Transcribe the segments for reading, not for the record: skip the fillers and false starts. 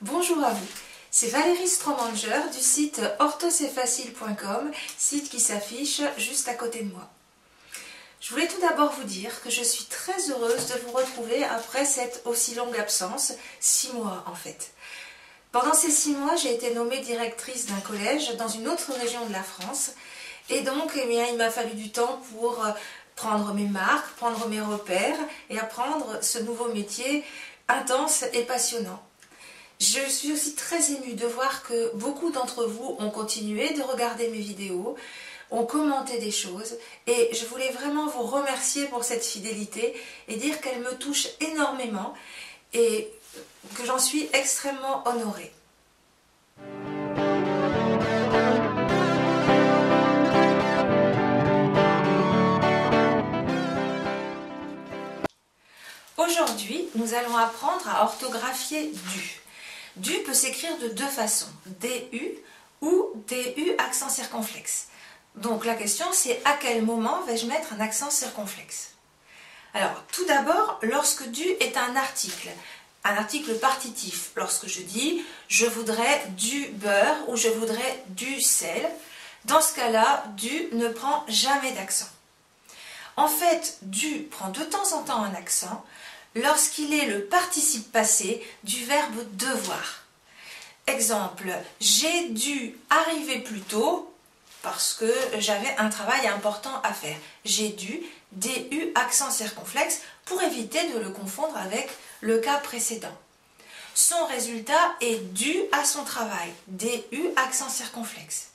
Bonjour à vous, c'est Valérie Stromanger du site orthoc'estfacile.com, site qui s'affiche juste à côté de moi. Je voulais tout d'abord vous dire que je suis très heureuse de vous retrouver après cette aussi longue absence, 6 mois en fait. Pendant ces 6 mois, j'ai été nommée directrice d'un collège dans une autre région de la France et donc il m'a fallu du temps pour prendre mes marques, prendre mes repères et apprendre ce nouveau métier intense et passionnant. Je suis aussi très émue de voir que beaucoup d'entre vous ont continué de regarder mes vidéos, ont commenté des choses et je voulais vraiment vous remercier pour cette fidélité et dire qu'elle me touche énormément et que j'en suis extrêmement honorée. Aujourd'hui, nous allons apprendre à orthographier du. Du peut s'écrire de deux façons, DU ou DU accent circonflexe. Donc la question c'est à quel moment vais-je mettre un accent circonflexe? Alors tout d'abord, lorsque du est un article partitif, lorsque je dis je voudrais du beurre ou je voudrais du sel, dans ce cas-là, du ne prend jamais d'accent. En fait, du prend de temps en temps un accent lorsqu'il est le participe passé du verbe devoir. Exemple, j'ai dû arriver plus tôt parce que j'avais un travail important à faire. J'ai dû, DU accent circonflexe, pour éviter de le confondre avec le cas précédent. Son résultat est dû à son travail, DU accent circonflexe.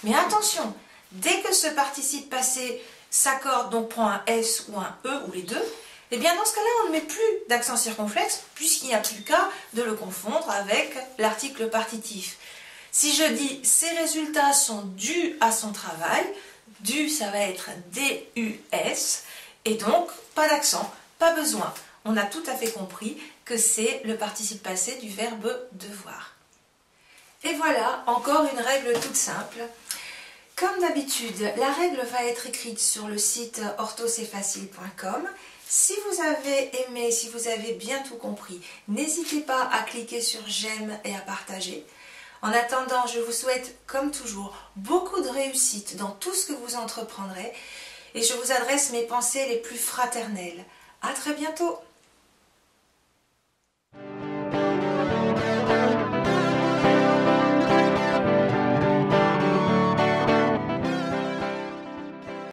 Mais attention, dès que ce participe passé s'accorde, donc prend un S ou un E ou les deux, et bien dans ce cas-là, on ne met plus d'accent circonflexe puisqu'il n'y a plus le cas de le confondre avec l'article partitif. Si je dis « ces résultats sont dus à son travail », du ça va être DUS et donc pas d'accent, pas besoin. On a tout à fait compris que c'est le participe passé du verbe devoir. Et voilà, encore une règle toute simple. Comme d'habitude, la règle va être écrite sur le site orthoc'estfacile.com. Si vous avez aimé, si vous avez bien tout compris, n'hésitez pas à cliquer sur j'aime et à partager. En attendant, je vous souhaite, comme toujours, beaucoup de réussite dans tout ce que vous entreprendrez et je vous adresse mes pensées les plus fraternelles. À très bientôt!